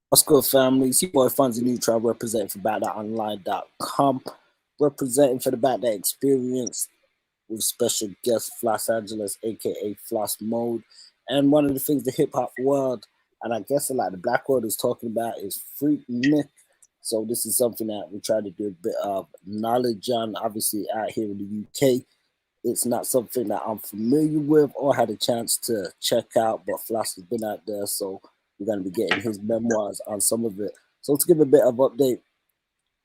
What's good, family? It's your boy Fonzie Neutral representing for BattleOnline.com, representing for the Battle Experience with special guest Floss Angeles, aka Floss Mode. And one of the things the hip hop world, and I guess a lot of the black world is talking about is Freaknik. So this is something that we try to do a bit of knowledge on. Obviously, out here in the UK, it's not something that I'm familiar with or had a chance to check out, but Floss has been out there, so we're going to be getting his memoirs on some of it. So let's give a bit of update.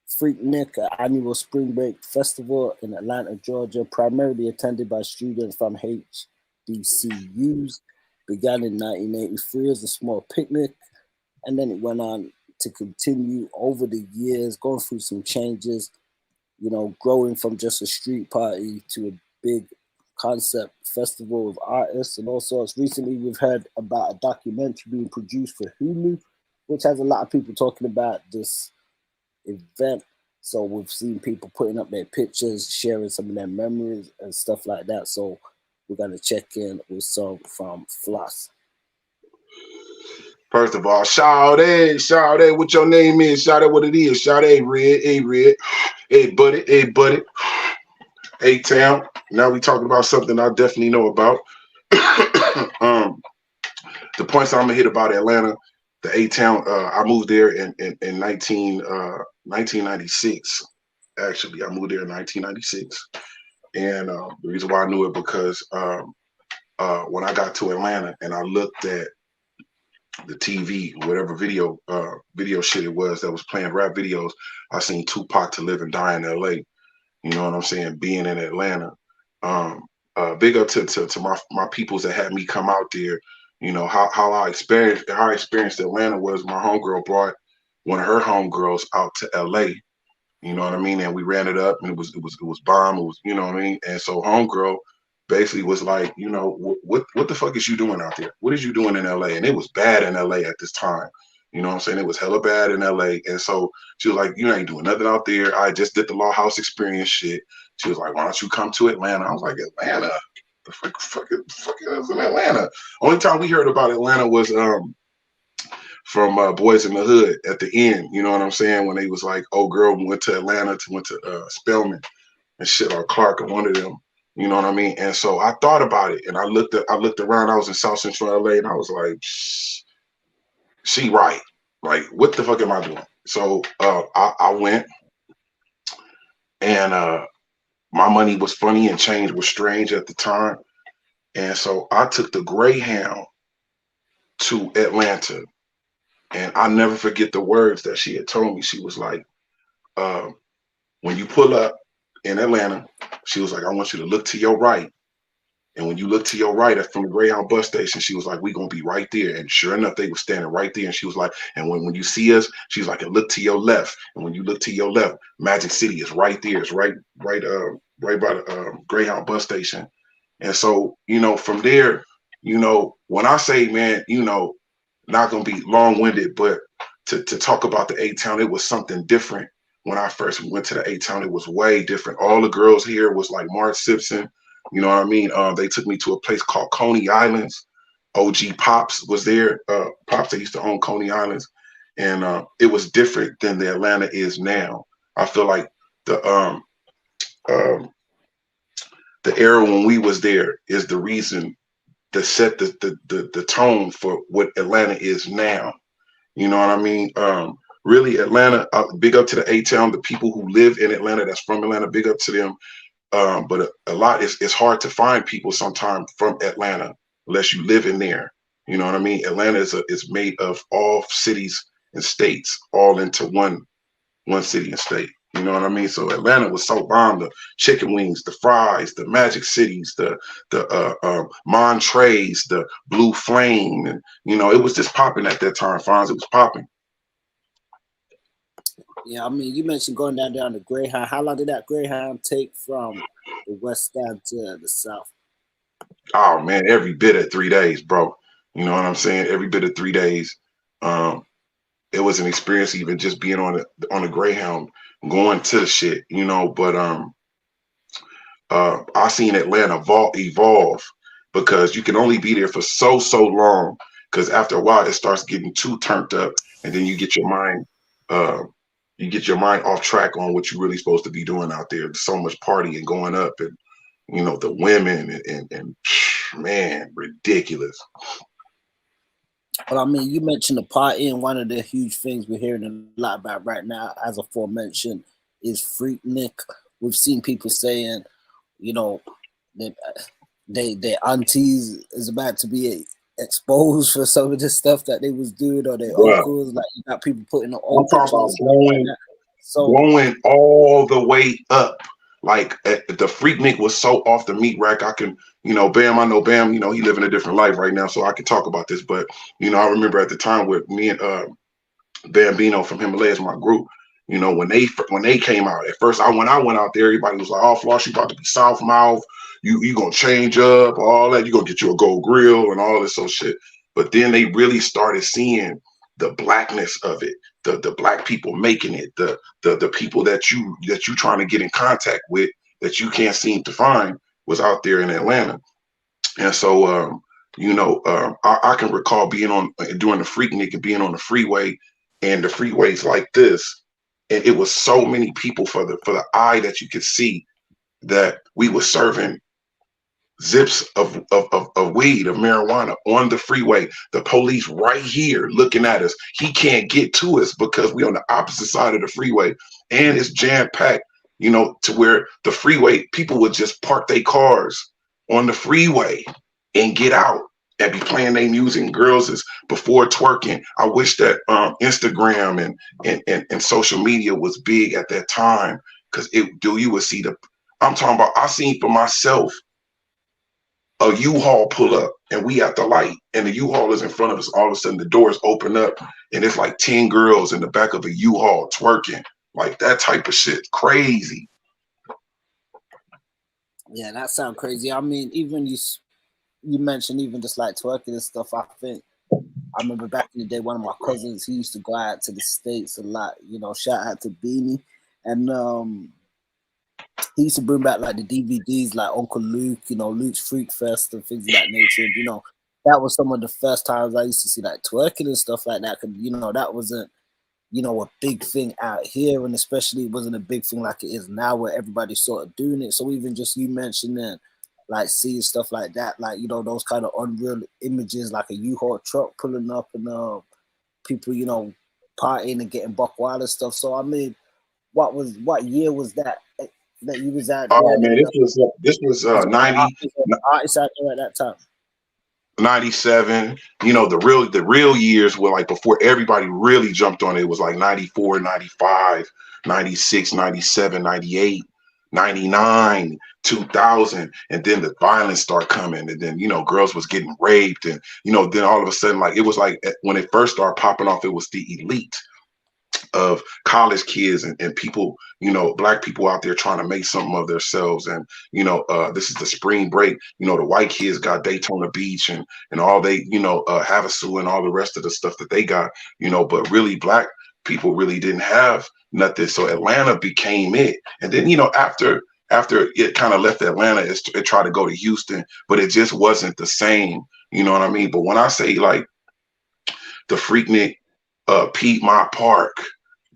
Freaknik, an annual spring break festival in Atlanta, Georgia, primarily attended by students from HBCUs, began in 1983 as a small picnic, and then it went on to continue over the years, going through some changes, growing from just a street party to a big concept festival of artists and all sorts. Recently, we've heard about a documentary being produced for Hulu, which has a lot of people talking about this event. So we've seen people putting up their pictures, sharing some of their memories and stuff like that. So we're gonna check in with some from Floss. First of all, shout out, what your name is, shout out what it is, shout out, Red, hey, buddy, hey, town. Now we talking about something I definitely know about. The points I'm gonna hit about Atlanta, the A-Town, I moved there in 1996. Actually, I moved there in 1996. And the reason why I knew it because when I got to Atlanta and I looked at the TV, whatever video shit it was that was playing rap videos, I seen Tupac To Live and Die in LA. You know what I'm saying? Being in Atlanta. Big up to my peoples that had me come out there. You know, how I experienced Atlanta was my homegirl brought one of her homegirls out to LA. You know what I mean? And we ran it up and it was bomb. It was, you know what I mean? And so homegirl basically was like, you know, what the fuck is you doing out there? What is you doing in LA? And it was bad in LA at this time. You know what I'm saying? It was hella bad in LA. And so she was like, you ain't doing nothing out there. I just did the Law House Experience shit. She was like, why don't you come to Atlanta? I was like, Atlanta? The fuck is in Atlanta? Only time we heard about Atlanta was from Boys in the Hood at the end. You know what I'm saying? When they was like, oh, girl went to Atlanta, went to Spelman and shit, or Clark, or one of them. You know what I mean? And so I thought about it, and I looked around. I was in South Central LA, and I was like, she right. Like, what the fuck am I doing? So I went, and my money was funny and change was strange at the time. And so I took the Greyhound to Atlanta. And I never forget the words that she had told me. She was like, when you pull up in Atlanta, she was like, I want you to look to your right. And when you look to your right from the Greyhound bus station, she was like, we're going to be right there. And sure enough, they were standing right there. And she was like, and when you see us, she's like, and look to your left. And when you look to your left, Magic City is right there. It's right by the Greyhound bus station. And so, you know, from there, you know, when I say, man, you know, not going to be long-winded, but to talk about the A-Town, it was something different. When I first went to the A-Town, it was way different. All the girls here was like Mark Simpson. You know what I mean? They took me to a place called Coney Islands. OG Pops was there. Pops, they used to own Coney Islands. And it was different than the Atlanta is now. I feel like the era when we was there is the reason that set the tone for what Atlanta is now. You know what I mean? Really, Atlanta, big up to the A-Town, the people who live in Atlanta, that's from Atlanta, big up to them. But a lot, it's hard to find people sometimes from Atlanta unless you live in there. You know what I mean? Atlanta is made of all cities and states all into one city and state. You know what I mean? So Atlanta was so bomb. The chicken wings, the fries, the Magic Cities, the Montrez, the Blue Flame, and you know it was just popping at that time. Fonz, it was popping. Yeah, I mean, you mentioned going down the Greyhound. How long did that Greyhound take from the west end to the south? Oh man, every bit of 3 days, bro. You know what I'm saying? Every bit of 3 days. It was an experience, even just being on the Greyhound, going to the shit, you know. But I seen Atlanta evolve because you can only be there for so long. Because after a while, it starts getting too turned up. and then you get your mind off track on what you're really supposed to be doing out there. There's so much partying going up, and the women and man, ridiculous. But I mean, you mentioned the party, and one of the huge things we're hearing a lot about right now, as aforementioned, is Freaknik. We've seen people saying, that their aunties is about to be exposed for some of the stuff that they was doing, or their uncles. Like, you got people putting the old pictures going, like going all the way up. Like, the Freaknik was so off the meat rack. I can, Bam, I know Bam, he living a different life right now, so I can talk about this. But, I remember at the time with me and Bambino from Himalayas, my group, when they came out, at first, when I went out there, everybody was like, "Oh, Floss, you about to be South Mouth. You gonna change up, all that. You gonna get you a gold grill and all this shit." But then they really started seeing the blackness of it, the black people making it, the people that you trying to get in contact with that you can't seem to find was out there in Atlanta. And so I can recall being doing the Freaknik and being on the freeway, and the freeways like this, and it was so many people for the eye that you could see, that we were serving zips of weed, of marijuana on the freeway. The police right here looking at us. He can't get to us because we on the opposite side of the freeway, and it's jam packed, to where the freeway people would just park their cars on the freeway and get out and be playing their music. Girls is before twerking. I wish that Instagram and social media was big at that time, because you would see I'm talking about, I seen for myself a U-Haul pull up, and we at the light, and the U-Haul is in front of us. All of a sudden the doors open up, and it's like 10 girls in the back of a U-Haul twerking. Like, that type of shit. Crazy. Yeah, that sounds crazy. I mean, even you mentioned even just like twerking and stuff. I remember back in the day, one of my cousins, he used to go out to the States a lot. Shout out to Beanie, and he used to bring back like the DVDs, like Uncle Luke, Luke's Freak Fest and things of that nature. And, that was some of the first times I used to see like twerking and stuff like that. Cause that wasn't, a big thing out here, and especially it wasn't a big thing like it is now, where everybody's sort of doing it. So even just you mentioning, like, seeing stuff like that, like, those kind of unreal images, like a U-Haul truck pulling up and people, partying and getting buck wild and stuff. So I mean, what year was that you was out there? Oh man, this was 90 artists out there at that time. 97. The real years were like before everybody really jumped on it. It was like 94, 95, 96, 97, 98, 99, 2000, and then the violence started coming, and then girls was getting raped, and then all of a sudden, like, it was like when it first started popping off, it was the elite of college kids and people, black people out there trying to make something of themselves. And this is the spring break. The white kids got Daytona Beach and all they, Havasu and all the rest of the stuff that they got, but really black people really didn't have nothing. So Atlanta became it. And then after it kind of left Atlanta, it tried to go to Houston, but it just wasn't the same. You know what I mean? But when I say like the Freaknik, Piedmont Park,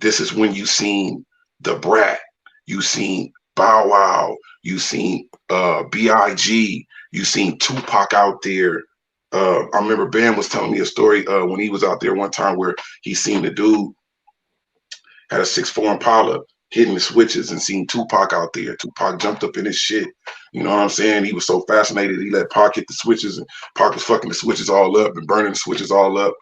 this is when you seen the Brat, you seen Bow Wow, you seen B.I.G., you seen Tupac out there. I remember Bam was telling me a story when he was out there one time where he seen the dude had a 6'4" Impala hitting the switches and seen Tupac out there. Tupac jumped up in his shit. You know what I'm saying? He was so fascinated, he let Pac hit the switches, and Pac was fucking the switches all up and burning the switches all up.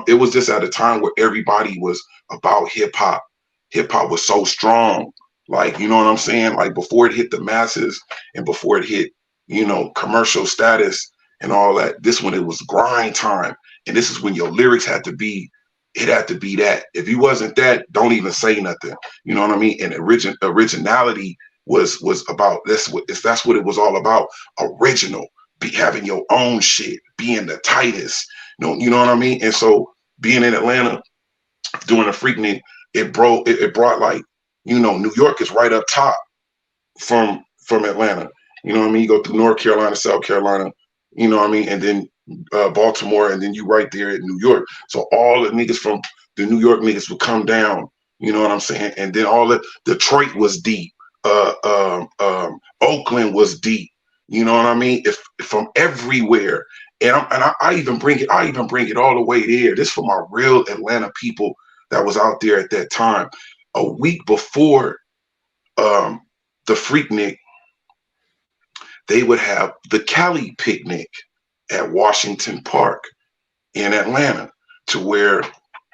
It was just at a time where everybody was about hip hop. Hip hop was so strong, like, you know what I'm saying? Like, before it hit the masses and before it hit, commercial status and all that, this when it was grind time. And this is when your lyrics had to be, it had to be that. If you wasn't that, don't even say nothing. You know what I mean? And originality was about, that's what it was all about. Original, having your own shit, being the tightest. You know what I mean? And so being in Atlanta, doing a Freaknik, it brought like, New York is right up top from Atlanta. You know what I mean? You go through North Carolina, South Carolina, you know what I mean, and then Baltimore, and then you right there in New York. So all the niggas from the New York niggas would come down, you know what I'm saying, and then all the Detroit was deep, Oakland was deep, you know what I mean, if from everywhere, and I even bring it all the way there. This for my real Atlanta people that was out there at that time. A week before the Freaknik, they would have the Cali picnic at Washington Park in Atlanta, to where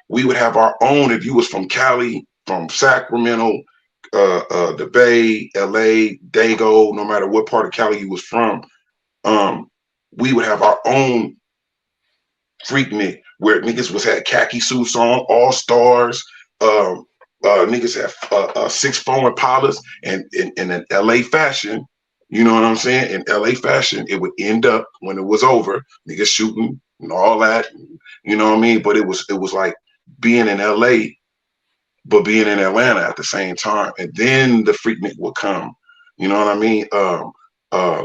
we would have our own. If you was from Cali, from Sacramento, the Bay, LA, Dago, no matter what part of Cali you was from, we would have our own Freaknik where niggas was had khaki suits on, all stars. Niggas had 6 foreign pilots, and in an LA fashion, you know what I'm saying? In LA fashion, it would end up when it was over, niggas shooting and all that, you know what I mean? But it was like being in LA, but being in Atlanta at the same time. And then the Freaknik would come, you know what I mean?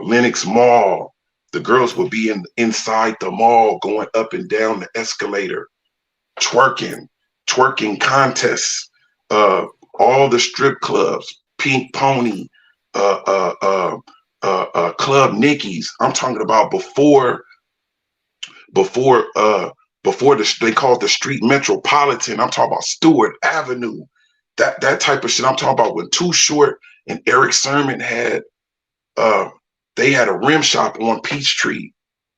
Lenox Mall, the girls would be inside the mall, going up and down the escalator, twerking contests, all the strip clubs, Pink Pony, Club Nicky's. I'm talking about before they called the street metropolitan. I'm talking about Stewart Avenue, that type of shit. I'm talking about when Too Short and Eric Sermon had they had a rim shop on Peachtree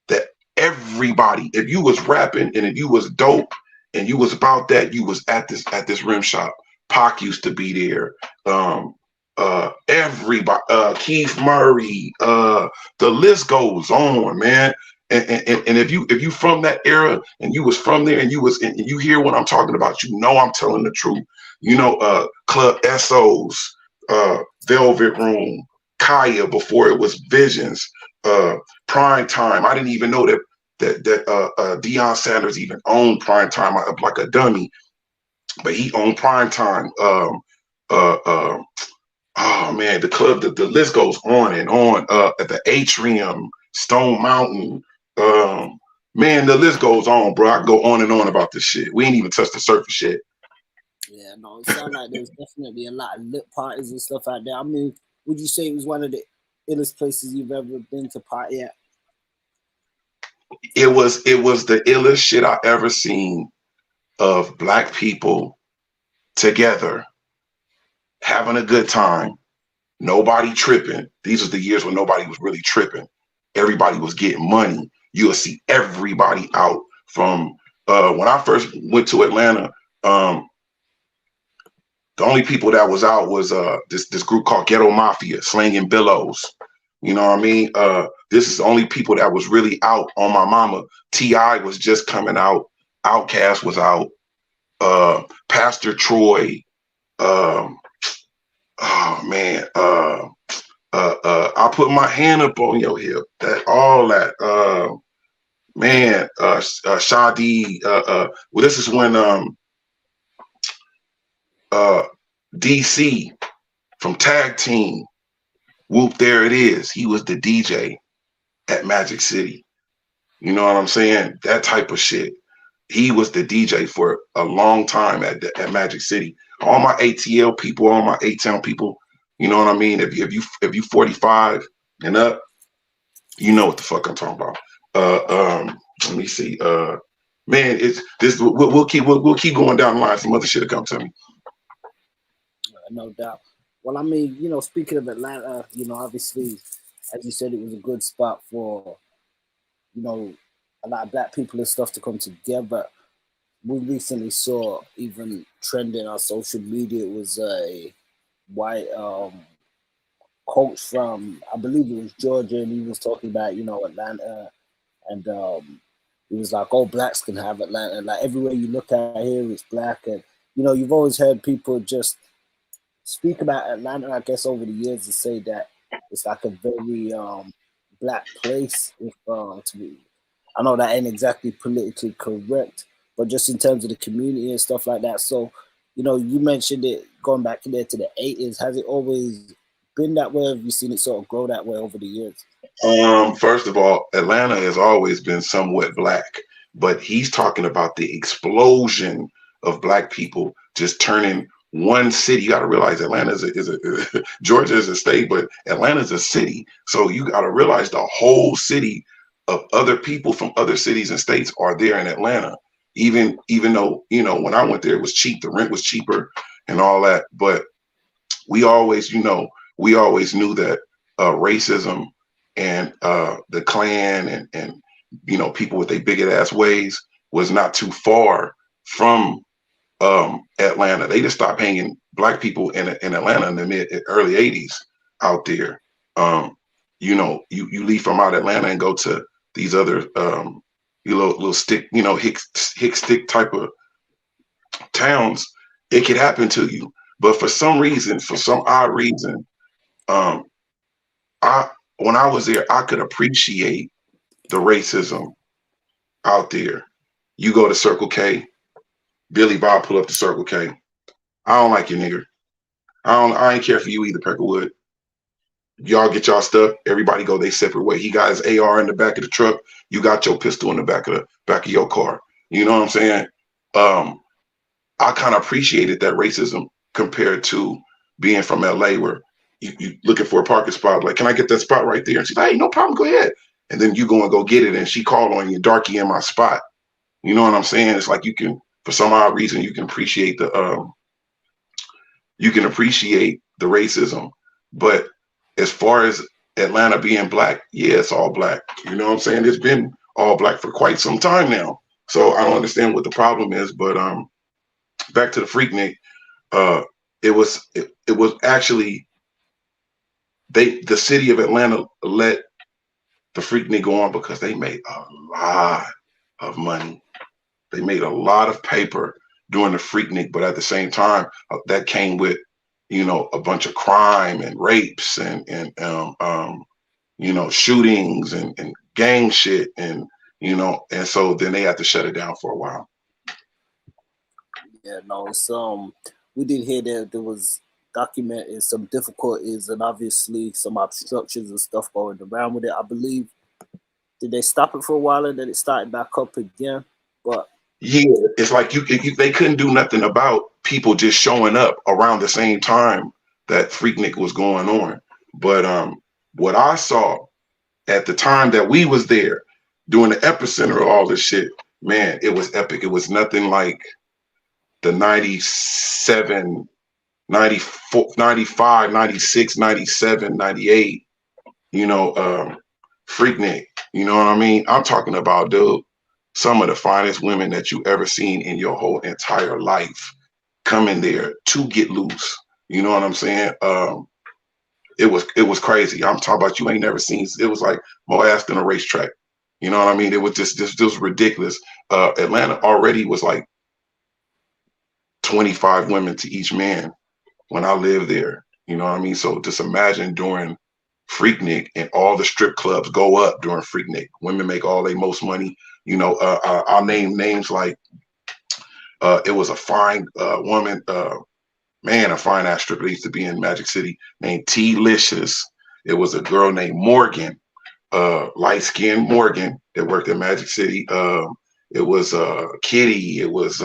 that everybody, if you was rapping and if you was dope and you was about that, you was at this rim shop. Pac used to be there. Everybody, Keith Murray, the list goes on, man. And if you from that era and you was from there and you hear what I'm talking about, you know I'm telling the truth. You know, Club SOs, Velvet Room, Kaya before it was Visions, Prime Time. I didn't even know that Deion Sanders even owned Prime Time, like a dummy, but he owned Prime Time. Oh man, the club, the list goes on and on. At the Atrium, Stone Mountain, man, the list goes on, bro. I can go on and on about this shit. We ain't even touched the surface yet. Yeah, no, it sounds like there's definitely a lot of lit parties and stuff out there. I mean, would you say it was one of the illest places you've ever been to party at? It was the illest shit I ever seen of black people together, having a good time, nobody tripping. These are the years when nobody was really tripping. Everybody was getting money. You'll see everybody out from when I first went to Atlanta. The only people that was out was this group called Ghetto Mafia, Slanging Billows. You know what I mean? This is the only people that was really out on my mama. T.I. was just coming out. Outkast was out. Pastor Troy. Oh man. I put my hand up on your hip. All that. Man. Shadi. Well, this is when DC from Tag Team. Whoop, there it is. He was the DJ at Magic City. You know what I'm saying? That type of shit. He was the DJ for a long time at Magic City. All my ATL people, all my A-Town people, you know what I mean? If you 45 and up, you know what the fuck I'm talking about. Let me see. Man, it's this. We'll keep going down the line. Some other shit will come to me. No doubt. Well, I mean, you know, speaking of Atlanta, you know, obviously, as you said, it was a good spot for, you know, a lot of black people and stuff to come together. We recently saw even trending on social media. It was a white coach from, I believe it was Georgia, and he was talking about, you know, Atlanta, and he was like, "Oh, blacks can have Atlanta." Like everywhere you look at here, it's black, and you know, you've always heard people just speak about Atlanta, I guess, over the years to say that it's like a very black place. If to be, I know that ain't exactly politically correct, but just in terms of the community and stuff like that. So, you know, you mentioned it going back there to the 80s. Has it always been that way? Or have you seen it sort of grow that way over the years? First of all, Atlanta has always been somewhat black, but he's talking about the explosion of black people just turning one city. You got to realize Atlanta is a Georgia is a state, but Atlanta is a city. So you got to realize the whole city of other people from other cities and states are there in Atlanta. Even though, you know, when I went there, it was cheap, the rent was cheaper and all that. But we always, you know, we always knew that racism and the Klan and you know, people with their bigot ass ways was not too far from Atlanta. They just stopped hanging black people in Atlanta in the early 80s out there. You know, you leave from out Atlanta and go to these other you little stick, you know, hick stick type of towns, it could happen to you. But for some reason, for some odd reason, I when I was there, I could appreciate the racism out there. You go to Circle K, Billy Bob pull up to Circle K. I don't like you, nigger. I ain't care for you either, Peckerwood. Y'all get y'all stuff. Everybody go their separate way. He got his AR in the back of the truck. You got your pistol in the back of your car. You know what I'm saying? I kind of appreciated that racism compared to being from LA, where you looking for a parking spot. Like, can I get that spot right there? And she's like, hey, no problem, go ahead. And then you go and go get it, and she called on you, darky in my spot. You know what I'm saying? It's like you can, for some odd reason, you can appreciate the racism. But as far as Atlanta being black, yeah, it's all black. You know what I'm saying? It's been all black for quite some time now. So I don't understand what the problem is. But back to the Freaknik, it was actually the city of Atlanta let the Freaknik go on because they made a lot of money. They made a lot of paper during the Freaknik, but at the same time, that came with, you know, a bunch of crime and rapes and you know, shootings and gang shit, and you know, and so then they had to shut it down for a while. Yeah, no, it's we did hear that there was documented some difficulties and obviously some obstructions and stuff going around with it. I believe, did they stop it for a while and then it started back up again? But yeah, it's like they couldn't do nothing about people just showing up around the same time that Freaknik was going on. But what I saw at the time that we was there during the epicenter of all this shit, man, it was epic. It was nothing like the 97, 94, 95, 96, 97, 98, you know, Freaknik. You know what I mean? I'm talking about, dude, some of the finest women that you ever seen in your whole entire life coming there to get loose. You know what I'm saying? It was crazy. I'm talking about, you ain't never seen. It was like more ass than a racetrack. You know what I mean? It was just ridiculous. Atlanta already was like 25 women to each man when I lived there. You know what I mean? So just imagine during Freaknik, and all the strip clubs go up during Freaknik. Women make all their most money. You know, I'll name names like it was a fine woman, man, a fine ass stripper that used to be in Magic City named T-Licious. It was a girl named Morgan, light-skinned Morgan, that worked in Magic City. It was Kitty. It was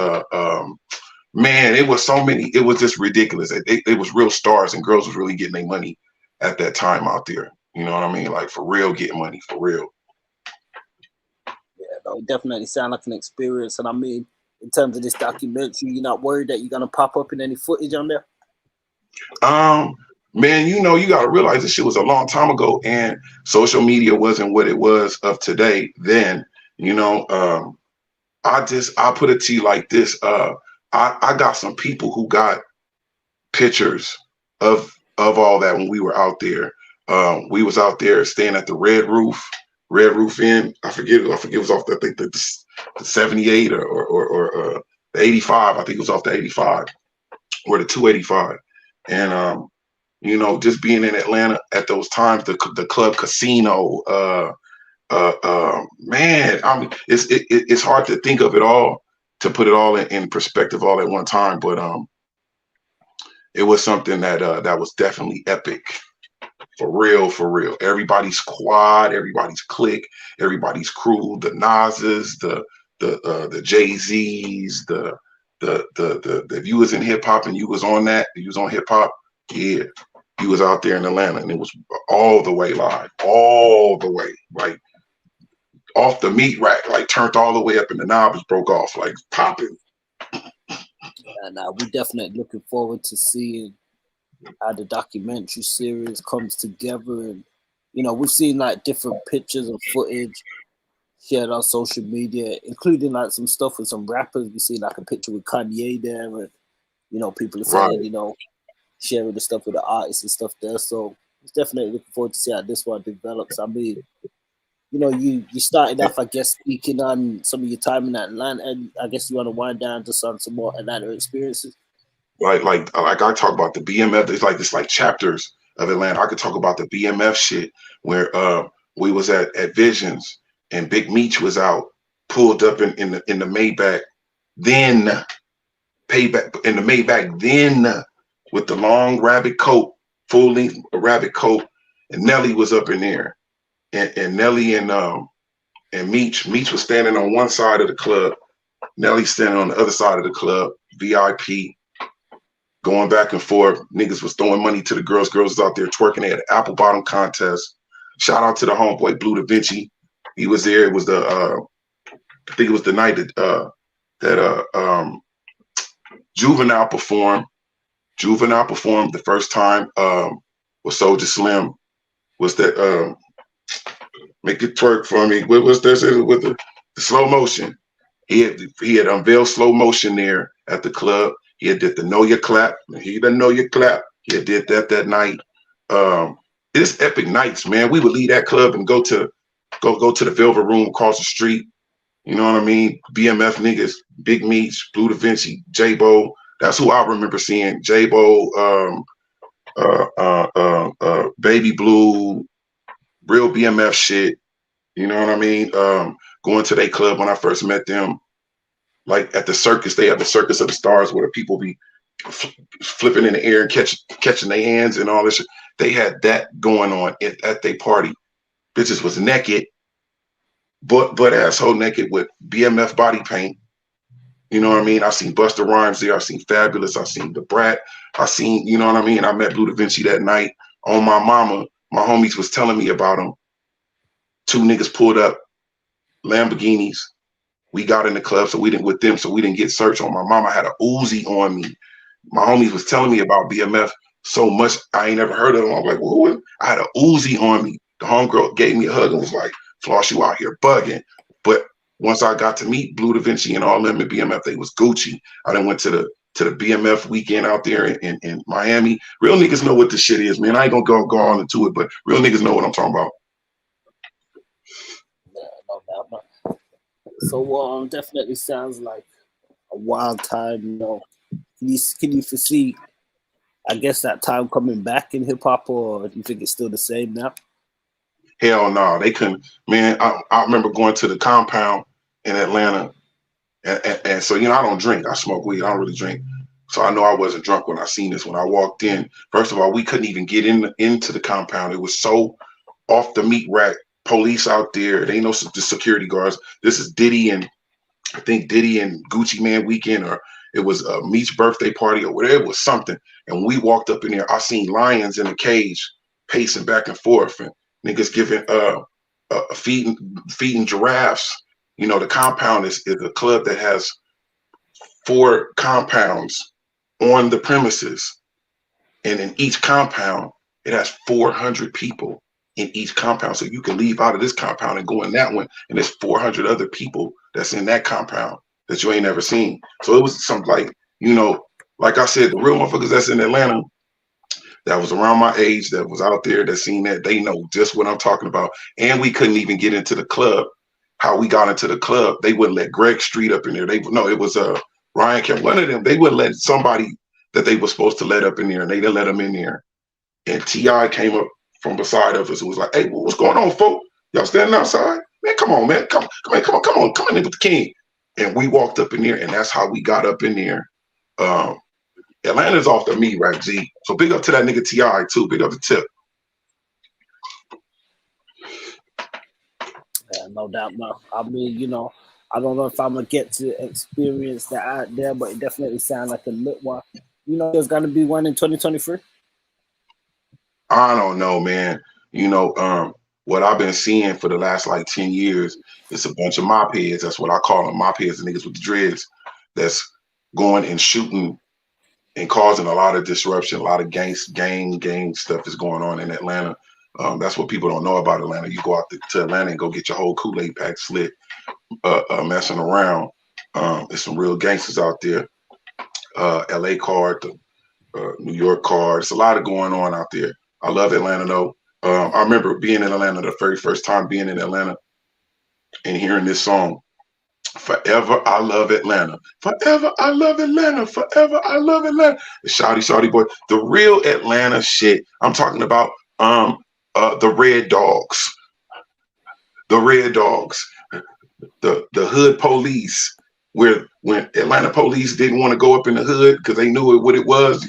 man, it was so many. It was just ridiculous. It was real stars, and girls was really getting their money at that time out there. You know what I mean? Like, for real, getting money, for real. Yeah, no, it definitely sound like an experience. And I mean, in terms of this documentary, you're not worried that you're gonna pop up in any footage on there? Man, you know, you gotta realize this shit was a long time ago, and social media wasn't what it was of today then. You know, I'll put it to you like this. I got some people who got pictures of all that when we were out there. We was out there staying at the Red Roof Inn. I forget it was off the, I think the 78 or the 85. I think it was off the 85 or the 285. And you know, just being in Atlanta at those times, the club Casino, man, I mean, it's hard to think of it all, to put it all in perspective all at one time. But it was something that was definitely epic. For real, for real. Everybody's squad, everybody's clique, everybody's crew, the Nas's, the Jay-Z's, if you was in hip hop and you was on that, you was on hip hop, yeah, you was out there in Atlanta, and it was all the way live, all the way, like off the meat rack, like turned all the way up, and the knobs broke off, like popping. And we're definitely looking forward to seeing how the documentary series comes together. And you know, we've seen like different pictures and footage shared on social media, including like some stuff with some rappers. We see like a picture with Kanye there, and you know, people are saying, you know, sharing the stuff with the artists and stuff there. So it's definitely looking forward to see how this one develops. I mean, you know, you started off, I guess, speaking on some of your time in Atlanta, and I guess you want to wind down just on some more Atlanta experiences. Like I talk about the BMF. It's like chapters of Atlanta. I could talk about the BMF shit where we was at Visions and Big Meech was out, pulled up in the Maybach, then payback in the Maybach, then with the long rabbit coat, full length rabbit coat, and Nelly was up in there. And Nelly and Meech was standing on one side of the club. Nelly standing on the other side of the club, VIP, going back and forth. Niggas was throwing money to the girls. Girls was out there twerking. They had an apple bottom contest. Shout out to the homeboy Blue Da Vinci. He was there. It was I think it was the night that Juvenile performed. Juvenile performed the first time with Soulja Slim. Was that Make It Twerk for Me? What was this with the slow motion? He had unveiled slow motion there at the club. He had did the Know Your Clap. He didn't know your clap. He had did that night. It's epic nights, man. We would leave that club and go to the Velvet Room across the street. You know what I mean? BMF niggas, Big Meech, Blue Da Vinci, J-Bo. That's who I remember seeing. J-Bo, Baby Blue, real BMF shit. You know what I mean? Going to their club when I first met them. Like at the circus, they have the Circus of the Stars where the people be flipping in the air and catching their hands and all this shit. They had that going on at their party. Bitches was naked, butt asshole naked with BMF body paint. You know what I mean? I seen Busta Rhymes there. I seen Fabulous. I seen The Brat. I seen, you know what I mean? I met Blue Da Vinci that night. On my mama, my homies was telling me about them. Two niggas pulled up Lamborghinis. We got in the club, so we didn't get searched. On my mama, I had a Uzi on me. My homies was telling me about BMF so much, I ain't never heard of them. I'm like, well, I had a Uzi on me. The homegirl gave me a hug and was like, Floss, you out here bugging. But once I got to meet Blue Da Vinci and all them at BMF, they was Gucci. I then went to the BMF weekend out there in Miami. Real niggas know what this shit is, man. I ain't gonna go on into it, but real niggas know what I'm talking about. Yeah, no doubt. So definitely sounds like a wild time, you know. Can you foresee, I guess, that time coming back in hip hop, or do you think it's still the same now? Hell no, they couldn't. Man, I remember going to the compound in Atlanta, and so, you know, I don't drink. I smoke weed. I don't really drink. So I know I wasn't drunk when I seen this. When I walked in, first of all, we couldn't even get into the compound. It was so off the meat rack. Police out there. They ain't no the security guards. This is Diddy and I think Diddy and Gucci Man weekend, or it was a Meech's birthday party or whatever. It was something. And when we walked up in there, I seen lions in a cage pacing back and forth, and niggas giving feeding giraffes. You know, the compound is a club that has 4 compounds on the premises, and in each compound it has 400 people in each compound. So you can leave out of this compound and go in that one, and there's 400 other people that's in that compound that you ain't never seen. So it was something like, you know, like I said, the real motherfuckers that's in Atlanta that was around my age, that was out there, that seen that, they know just what I'm talking about. And we couldn't even get into the club. How we got into the club, they wouldn't let Greg Street up in there. It was Ryan Kemp, one of them. They wouldn't let somebody that they were supposed to let up in there, and they didn't let them in there. And T.I. came up from beside of us and was like, "Hey, what's going on, folk? Y'all standing outside? Man, come on, man. Come in with the king." And we walked up in there, and that's how we got up in there. Atlanta's off the meat, right, G? So big up to that nigga T.I. too. Big up to Tip. Yeah, no doubt, man. I mean, I don't know if I'm gonna get to experience that out there, but it definitely sounds like a lit one. There's gonna be one in 2023. I don't know, man. What I've been seeing for the last like 10 years is a bunch of mop heads. That's what I call them, mop heads, the niggas with the dreads that's going and shooting and causing a lot of disruption. A lot of gang stuff is going on in Atlanta. That's what people don't know about Atlanta. You go out to Atlanta and go get your whole Kool-Aid pack slit, messing around. There's some real gangsters out there. LA card, the New York card. It's a lot of going on out there. I love Atlanta though. I remember being in Atlanta the very first time being in Atlanta and hearing this song. Forever I love Atlanta. Forever I love Atlanta. Forever I love Atlanta. The shawty boy. The real Atlanta shit. I'm talking about the Red Dogs. The Red Dogs. The hood police. Where when Atlanta police didn't want to go up in the hood because they knew what it was,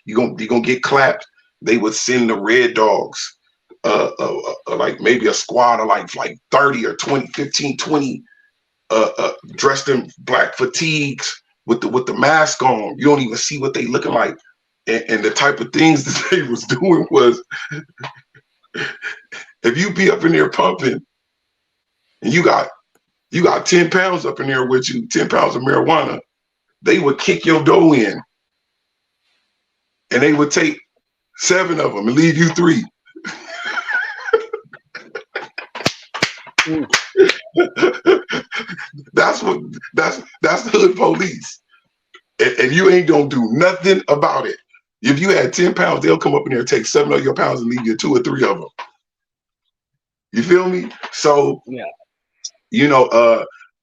you're gonna get clapped. They would send the Red Dogs, like maybe a squad of like 30 or 20, 15, 20 dressed in black fatigues with the mask on. You don't even see what they looking like. And the type of things that they was doing was, if you be up in there pumping and you got 10 pounds up in there with you, 10 pounds of marijuana, they would kick your dough in and they would take 7 of them and leave you 3. That's the hood police. And you ain't gonna do nothing about it. If you had 10 pounds, they'll come up in there and take 7 of your pounds and leave you 2 or 3 of them. You feel me? So yeah.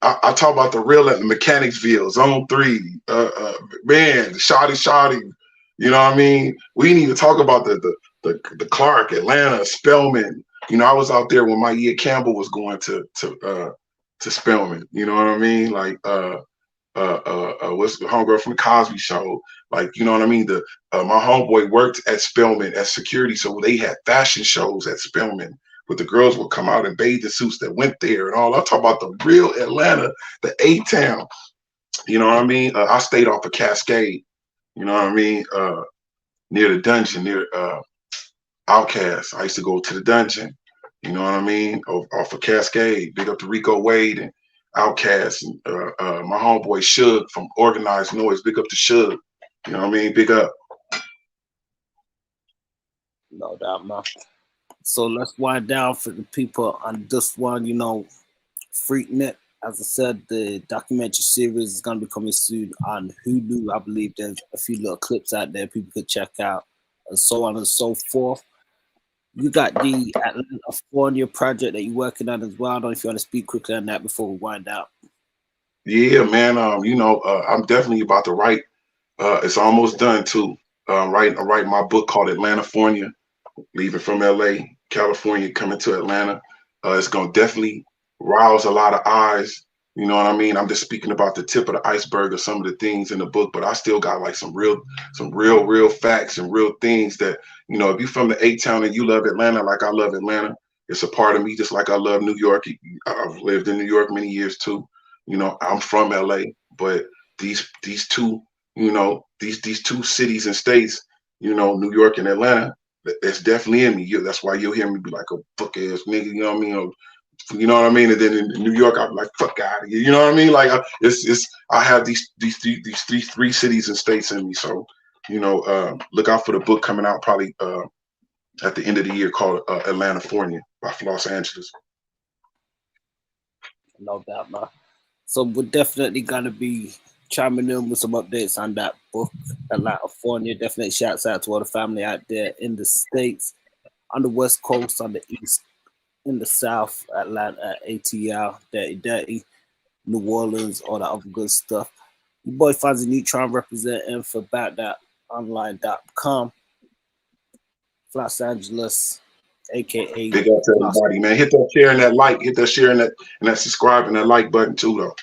I talk about the real at the Mechanicsville, Zone 3, man, the shoddy. You know what I mean? We need to talk about the Clark, Atlanta, Spelman. I was out there when Maya Campbell was going to Spelman. You know what I mean? Like what's the homegirl from the Cosby Show? Like, you know what I mean? My homeboy worked at Spelman as security, so they had fashion shows at Spelman. But the girls would come out in bathing suits that went there and all. I talk about the real Atlanta, the A-town. You know what I mean? I stayed off of Cascade. You know what I mean? Near the dungeon, near Outcast. I used to go to the dungeon. You know what I mean? Off of Cascade. Big up to Rico Wade and Outcast. And my homeboy Suge from Organized Noise. Big up to Suge. You know what I mean? Big up. No doubt, man. So let's wind down for the people on this one. Freaknik, as I said, the documentary series is going to be coming soon on Hulu. I believe there's a few little clips out there people could check out, and so on and so forth. You got the California project that you're working on as well. I don't know if you want to speak quickly on that before we wind out. Yeah, man. I'm definitely about to write. It's almost done too. I'm writing my book called Atlantafornia, leaving from LA, California, coming to Atlanta. It's gonna definitely rouse a lot of eyes. You know what I mean? I'm just speaking about the tip of the iceberg of some of the things in the book, but I still got like some real facts and real things that, if you're from the A-town and you love Atlanta like I love Atlanta, it's a part of me just like I love New York. I've lived in New York many years too. I'm from LA, but these two, these two cities and states, New York and Atlanta, that's definitely in me. That's why you'll hear me be like a fuck ass nigga, you know what I mean? You know what I mean? And then in New York, I'm like, fuck out of here. You know what I mean? Like I have these three cities and states in me. So, look out for the book coming out probably at the end of the year called Atlantafornia by Los Angeles. No doubt, man. So we're definitely gonna be chiming in with some updates on that book, Atlantafornia. Definitely shouts out to all the family out there in the States, on the West Coast, on the East, in the South, Atlanta, ATL, Dirty, New Orleans, all that other good stuff. Your boy Fonzie Neutron representing for BoutThatOnline.com. Los Angeles, aka Big up to everybody, man. Hit that share and that like, hit that share and that subscribe and that like button too, though.